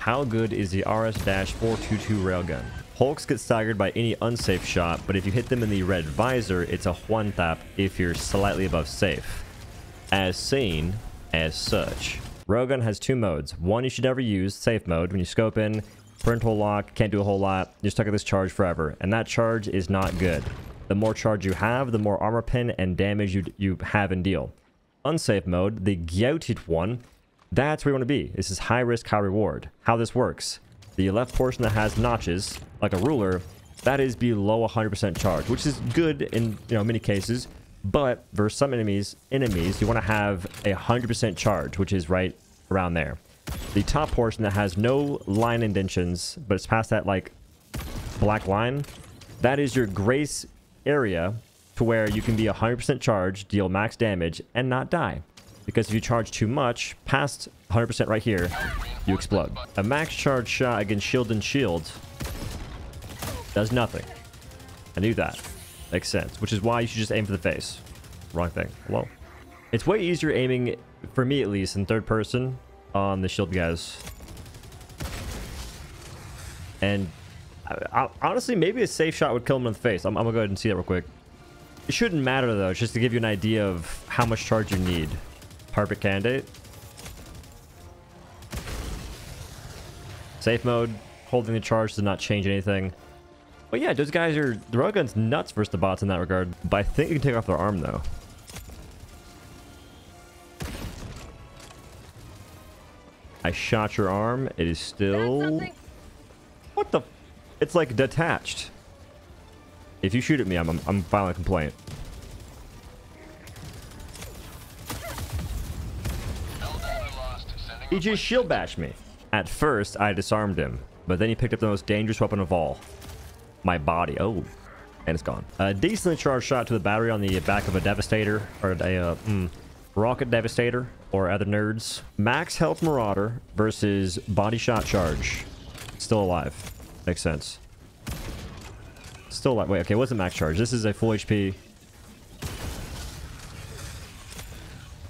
How good is the RS-422 railgun? Hulks get staggered by any unsafe shot, but if you hit them in the red visor, it's a one tap if you're slightly above safe. As seen, as such. Railgun has two modes. One you should never use, safe mode. When you scope in, parental lock, can't do a whole lot, you're stuck at this charge forever, and that charge is not good. The more charge you have, the more armor pin and damage you have and deal. Unsafe mode, the gouted one, that's where you want to be. This is high risk, high reward. How this works. The left portion that has notches, like a ruler, that is below 100% charge, which is good in many cases. But for some enemies, you want to have a 100% charge, which is right around there. The top portion that has no line indentions, but it's past that like black line, that is your grace area to where you can be 100% charge, deal max damage, and not die. Because if you charge too much, past 100% right here, you explode. A max charge shot against Shieldon shield does nothing. I knew that. Makes sense. Which is why you should just aim for the face. Wrong thing. Hello. It's way easier aiming, for me at least, in third person on the shield guys. And honestly, maybe a safe shot would kill him in the face. I'm gonna go ahead and see that real quick. It shouldn't matter though, just to give you an idea of how much charge you need. Perfect candidate. Safe mode, holding the charge does not change anything. But yeah, those guys are... The railgun's nuts versus the bots in that regard. But I think you can take off their arm though. I shot your arm. It is still... What the... It's like detached. If you shoot at me, I'm filing a complaint. He just shield bashed me. At first, I disarmed him, but then he picked up the most dangerous weapon of all. My body. Oh, and it's gone. A decently charged shot to the battery on the back of a Devastator, or a rocket Devastator, or other nerds. Max health Marauder versus body shot charge. Still alive. Makes sense. Still alive. Wait, okay, what's the max charge? This is a full HP.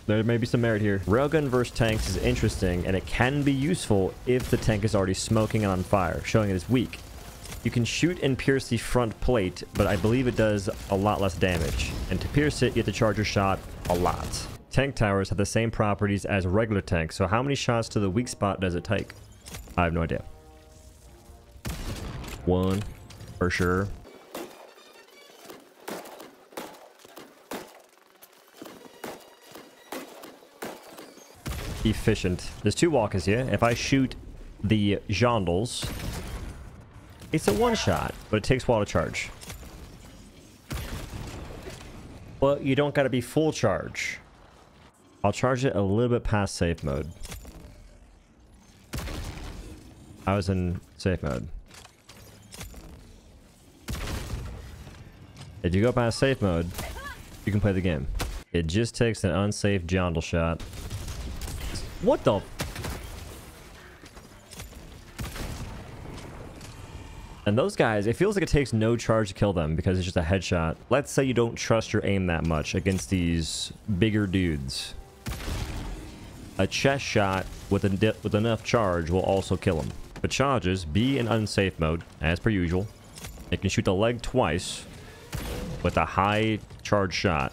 There may be some merit here. Railgun versus tanks is interesting, and it can be useful if the tank is already smoking and on fire, showing it is weak. You can shoot and pierce the front plate, but I believe it does a lot less damage. And to pierce it, you have to charge your shot a lot. Tank towers have the same properties as regular tanks, so how many shots to the weak spot does it take? I have no idea. One, for sure. Efficient. There's two walkers here. If I shoot the Jondals, it's a one shot, but it takes a while to charge. Well, you don't gotta be full charge. I'll charge it a little bit past safe mode. I was in safe mode. If you go past safe mode, you can play the game. It just takes an unsafe Jondal shot. What the? And those guys, it feels like it takes no charge to kill them because it's just a headshot. Let's say you don't trust your aim that much against these bigger dudes. A chest shot with enough charge will also kill them. But charges, be in unsafe mode, as per usual. It can shoot the leg twice with a high charge shot.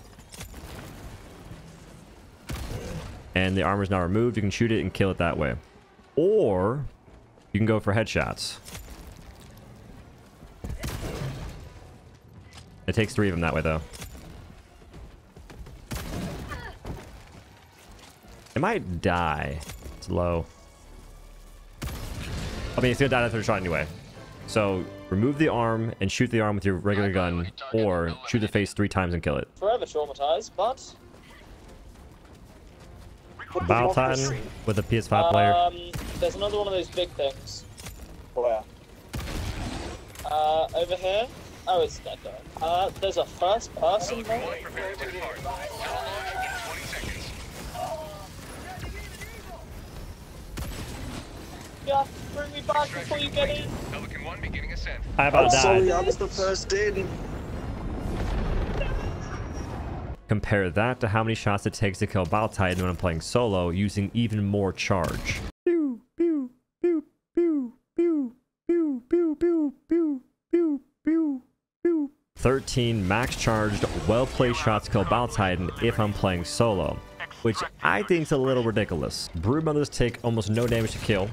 And the armor's now removed. You can shoot it and kill it that way. Or you can go for headshots. It takes 3 of them that way, though. It might die. It's low. I mean, it's gonna die after a shot anyway. So remove the arm and shoot the arm with your regular gun, or shoot the face 3 times and kill it. Forever traumatized, but... Bile Titan with a PS5 player. There's another one of those big things. Where? Over here. Oh, it's dead though. There's a first person there. Yeah, bring me back before you get in. Pelican 1 beginning ascent. I about died. Sorry, I was the first in. Compare that to how many shots it takes to kill Bile Titan when I'm playing solo using even more charge. Pew, pew, pew, pew. 13 max charged, well-placed shots kill Bile Titan if I'm playing solo, which I think is a little ridiculous. Brood mothers take almost no damage to kill.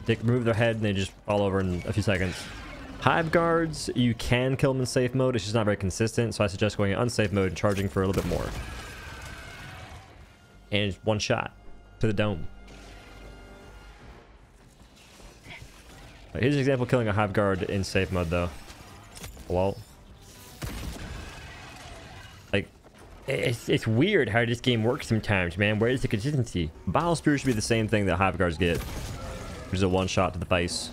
They remove their head and they just fall over in a few seconds. Hive guards, you can kill them in safe mode. It's just not very consistent, so I suggest going in unsafe mode and charging for a little bit more. And it's one shot to the dome. Here's an example of killing a Hive guard in safe mode, though. Well, like, it's weird how this game works sometimes, man. Where is the consistency? Bile Spewer should be the same thing that Hive guards get, which is a one shot to the face,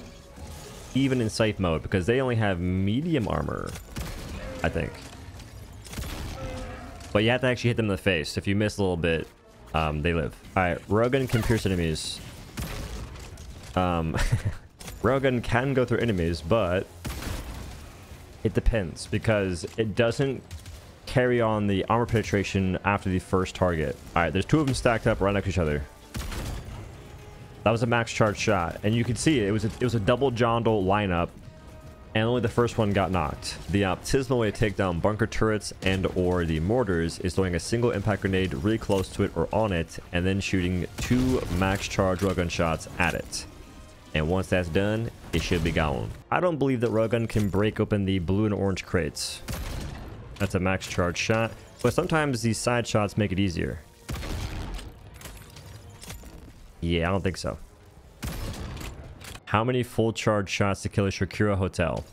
even in safe mode, because they only have medium armor, I think. But you have to actually hit them in the face. If you miss a little bit, they live. All right, Railgun can pierce enemies. Railgun can go through enemies, but it depends, because it doesn't carry on the armor penetration after the first target. All right, there's two of them stacked up right next to each other. That was a max charge shot, and you can see it was a double jondal lineup, and only the first one got knocked. The optimal way to take down bunker turrets and or the mortars is throwing a single impact grenade really close to it or on it, and then shooting 2 max charge railgun shots at it. And once that's done, it should be gone. I don't believe that railgun can break open the blue and orange crates. That's a max charge shot, but sometimes these side shots make it easier. Yeah, I don't think so. How many full charge shots to kill a Shrieker hotel?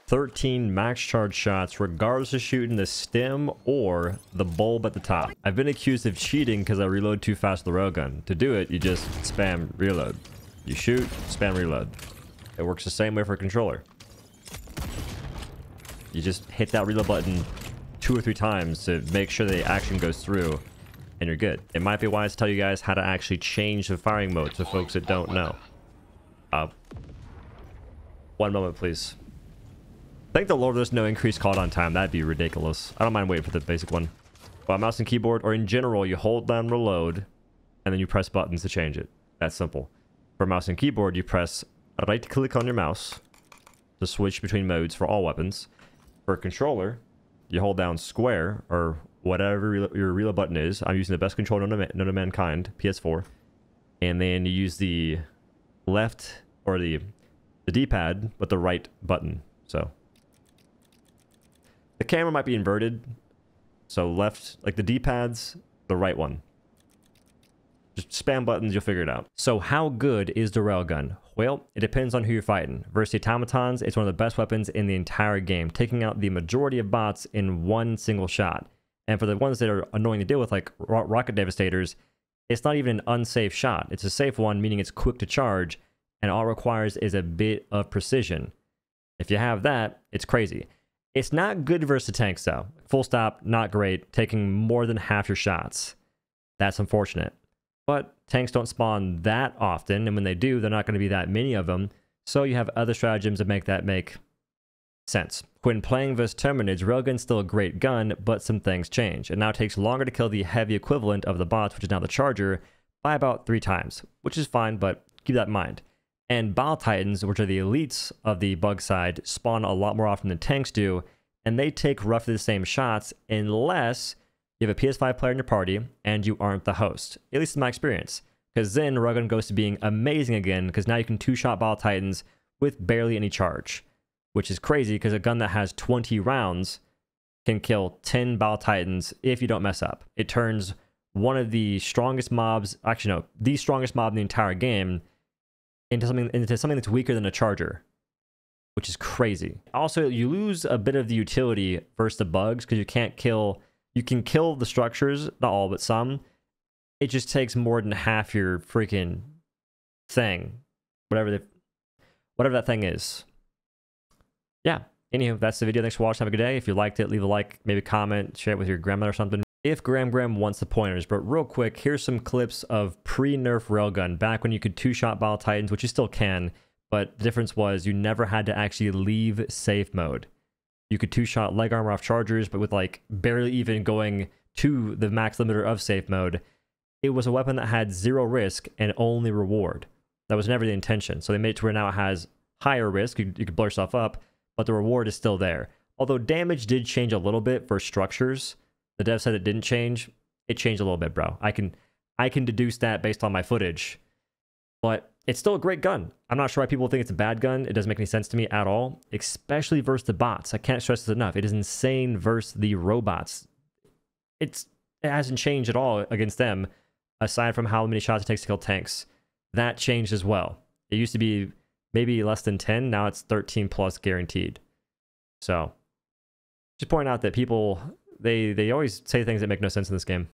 "13 max charge shots regardless of shooting the stem or the bulb at the top." I've been accused of cheating because I reload too fast with the railgun. To do it, you just spam reload. You shoot, spam reload. It works the same way for a controller. You just hit that reload button 2 or 3 times to make sure the action goes through, and you're good. It might be wise to tell you guys how to actually change the firing mode to folks that don't know. One moment, please. Thank the Lord there's no increased cooldown time. That'd be ridiculous. I don't mind waiting for the basic one. But mouse and keyboard, or in general, you hold down reload, and then you press buttons to change it. That's simple. For mouse and keyboard, you press right click on your mouse to switch between modes for all weapons. For a controller, you hold down square, or whatever your reload button is. I'm using the best controller known to mankind, PS4. And then you use the left, or the D-pad, with the right button. So the camera might be inverted. So left, like the D-pad's the right one. Just spam buttons, you'll figure it out. So how good is the railgun? Well, it depends on who you're fighting. Versus the automatons, it's one of the best weapons in the entire game, taking out the majority of bots in one single shot. And for the ones that are annoying to deal with, like rocket devastators, it's not even an unsafe shot. It's a safe one, meaning it's quick to charge, and all it requires is a bit of precision. If you have that, it's crazy. It's not good versus tanks, though. Full stop, not great, taking more than half your shots. That's unfortunate. But tanks don't spawn that often, and when they do, they're not going to be that many of them, so you have other stratagems that make sense. When playing versus Terminids, Railgun's still a great gun, but some things change. It now takes longer to kill the heavy equivalent of the bots, which is now the Charger, by about 3 times, which is fine, but keep that in mind. And Bile Titans, which are the elites of the bug side, spawn a lot more often than tanks do, and they take roughly the same shots unless you have a PS5 player in your party and you aren't the host. At least in my experience. Because then Railgun goes to being amazing again, because now you can 2-shot Bile Titans with barely any charge. Which is crazy, because a gun that has 20 rounds can kill 10 Bile Titans if you don't mess up. It turns one of the strongest mobs, actually no, the strongest mob in the entire game into something that's weaker than a Charger. Which is crazy. Also, you lose a bit of the utility versus the bugs, because you can't kill... You can kill the structures, not all, but some. It just takes more than half your freaking thing. Whatever that thing is. Yeah. Anywho, that's the video. Thanks for watching. Have a good day. If you liked it, leave a like, maybe comment, share it with your grandma or something. If Graham wants the pointers. But real quick, here's some clips of pre-nerf railgun. Back when you could 2-shot Bile Titans, which you still can. But the difference was you never had to actually leave safe mode. You could 2-shot leg armor off Chargers, but with like barely even going to the max limiter of safe mode, it was a weapon that had 0 risk and only reward. That was never the intention. So they made it to where now it has higher risk. You could blow yourself up, but the reward is still there. Although damage did change a little bit for structures. The dev said it didn't change. It changed a little bit, bro. I can deduce that based on my footage. But it's still a great gun. I'm not sure why people think it's a bad gun. It doesn't make any sense to me at all, especially versus the bots. I can't stress this enough. It is insane versus the robots. It hasn't changed at all against them, aside from how many shots it takes to kill tanks. That changed as well. It used to be maybe less than 10. Now it's 13 plus guaranteed. So just point out that people, they always say things that make no sense in this game.